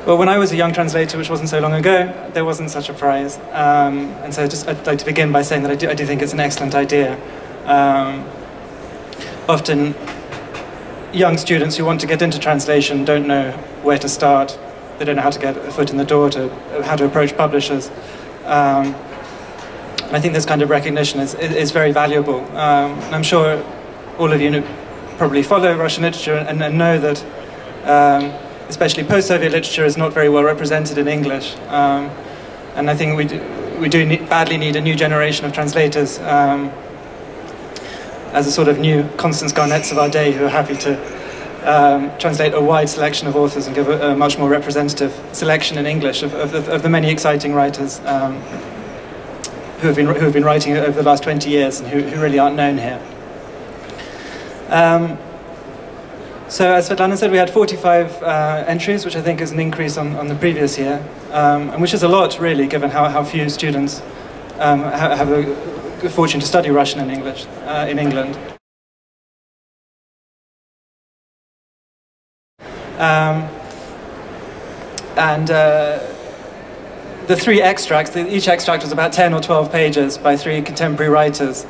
Well, when I was a young translator, which wasn't so long ago, there wasn't such a prize. And so I'd like to begin by saying that I do think it's an excellent idea. Often, young students who want to get into translation don't know where to start. They don't know how to get a foot in the door, how to approach publishers. And I think this kind of recognition is very valuable. And I'm sure all of you probably follow Russian literature and know that especially post-Soviet literature is not very well represented in English. And I think we badly need a new generation of translators as a sort of new Constance Garnets of our day who are happy to translate a wide selection of authors and give a much more representative selection in English of the many exciting writers who have been writing over the last 20 years and who really aren't known here. So as Svetlana said, we had 45 entries, which I think is an increase on the previous year, and which is a lot, really, given how few students have the good fortune to study Russian and English in England. The three extracts, each extract was about 10 or 12 pages by three contemporary writers,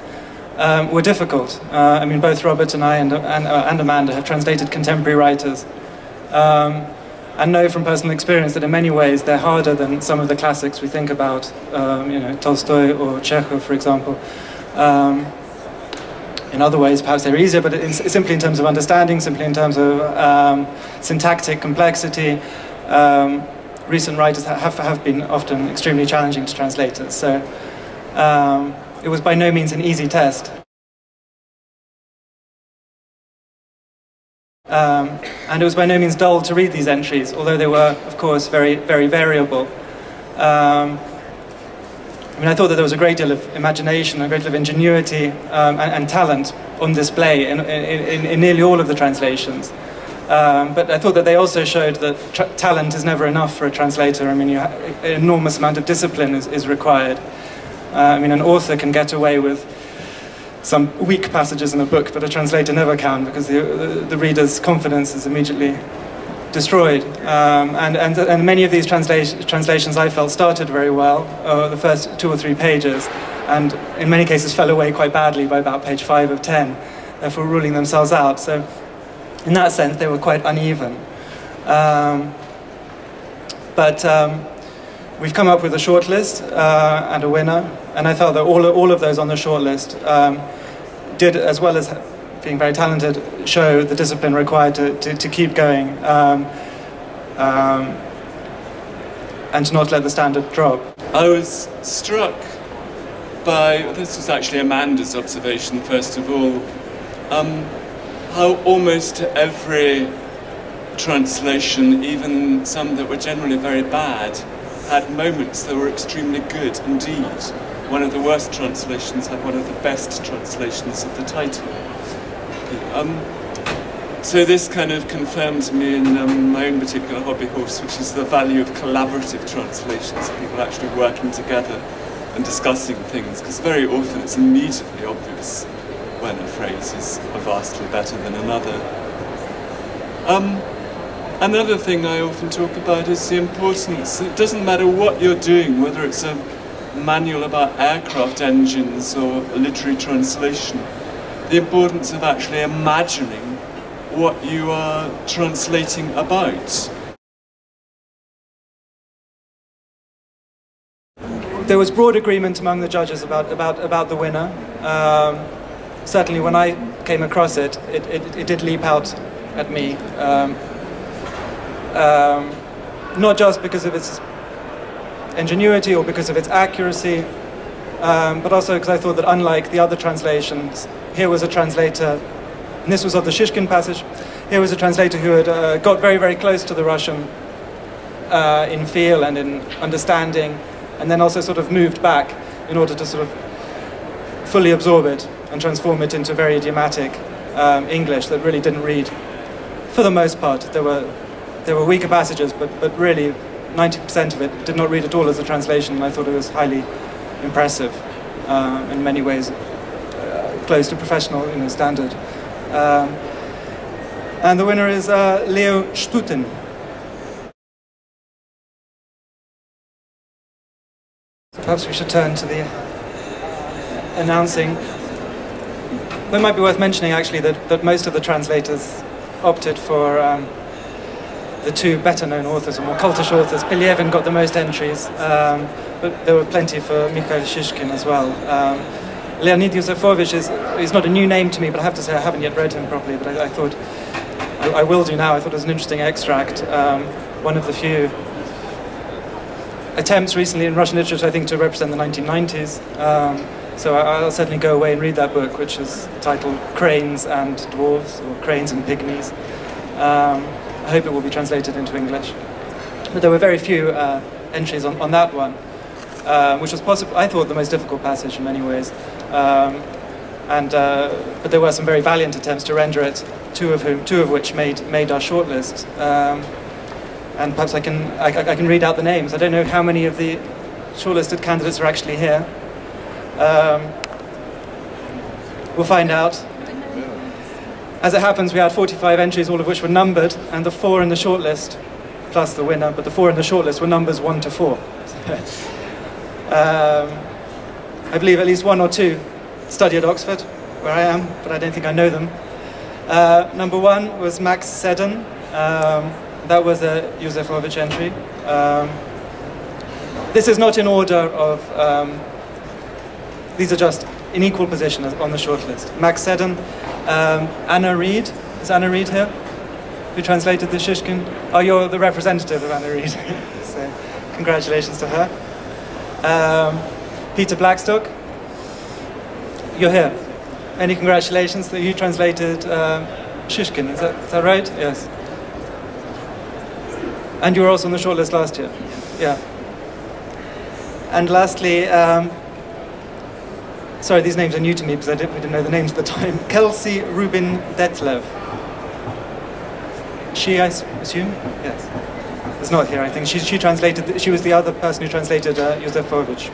were difficult. I mean, both Robert and I and Amanda have translated contemporary writers, and know from personal experience that in many ways they're harder than some of the classics we think about, you know, Tolstoy or Chekhov, for example. In other ways, perhaps they're easier, but simply in terms of understanding, simply in terms of syntactic complexity, recent writers have been often extremely challenging to translators. So it was by no means an easy test. And it was by no means dull to read these entries, although they were, of course, very, very variable. I mean, I thought that there was a great deal of imagination, a great deal of ingenuity and talent on display in nearly all of the translations. But I thought that they also showed that talent is never enough for a translator. I mean, an enormous amount of discipline is required. I mean, an author can get away with some weak passages in a book, but a translator never can, because the reader's confidence is immediately destroyed. And many of these translations I felt started very well, the first 2 or 3 pages, and in many cases fell away quite badly by about page 5 of 10, therefore ruling themselves out. So in that sense, they were quite uneven. But we've come up with a shortlist and a winner, and I felt that all of those on the shortlist did, as well as being very talented, show the discipline required to keep going and to not let the standard drop. I was struck by, this was actually Amanda's observation first of all, how almost every translation, even some that were generally very bad, had moments that were extremely good indeed. One of the worst translations had one of the best translations of the title. So this kind of confirms me in my own particular hobby horse, which is the value of collaborative translations, people actually working together and discussing things, because very often it's immediately obvious when a phrase is vastly better than another. Another thing I often talk about is the importance, it doesn't matter what you're doing, whether it's a manual about aircraft engines or a literary translation, the importance of actually imagining what you are translating about. There was broad agreement among the judges about the winner. Certainly when I came across it, it did leap out at me. Not just because of its ingenuity or because of its accuracy, but also because I thought that unlike the other translations, here was a translator, and this was of the Shishkin passage, here was a translator who had got very, very close to the Russian in feel and in understanding, and then also sort of moved back in order to sort of fully absorb it and transform it into very idiomatic English that really didn't read. For the most part, there were weaker passages, but really 90% of it did not read at all as a translation, and I thought it was highly impressive, in many ways close to professional standard. And the winner is Leo Shtutin. Perhaps we should turn to the announcing. It might be worth mentioning, actually, that most of the translators opted for the two better-known authors, or more cultish authors. Pelyevin got the most entries, but there were plenty for Mikhail Shishkin as well. Leonid Yusufovich is not a new name to me, but I have to say I haven't yet read him properly, but I thought I will do now. I thought it was an interesting extract, one of the few attempts recently in Russian literature, I think, to represent the 1990s. So I'll certainly go away and read that book, which is titled Cranes and Dwarves, or Cranes and Pygmies. I hope it will be translated into English. But there were very few entries on that one, which was possibly, I thought, the most difficult passage in many ways. But there were some very valiant attempts to render it, two of which made our shortlist. And perhaps I can read out the names. I don't know how many of the shortlisted candidates are actually here. We'll find out. As it happens, we had 45 entries, all of which were numbered, and the 4 in the shortlist, plus the winner, but the 4 in the shortlist were numbers 1 to 4. I believe at least 1 or 2 study at Oxford, where I am, but I don't think I know them. Number 1 was Max Seddon. That was a Yusufovich entry. This is not in order of... these are just in equal position on the shortlist. Max Seddon, Anna Reid. Is Anna Reid here? Who translated the Shishkin? Oh, you're the representative of Anna Reid. So, congratulations to her. Peter Blackstock. You're here. Many congratulations that you translated Shishkin. Is that right? Yes. And you were also on the shortlist last year. Yeah. And lastly, sorry, these names are new to me because we didn't know the names at the time. Kelsey Rubin Detlev. She, I assume? Yes. Is not here, I think. She translated, she was the other person who translated Yusufovich.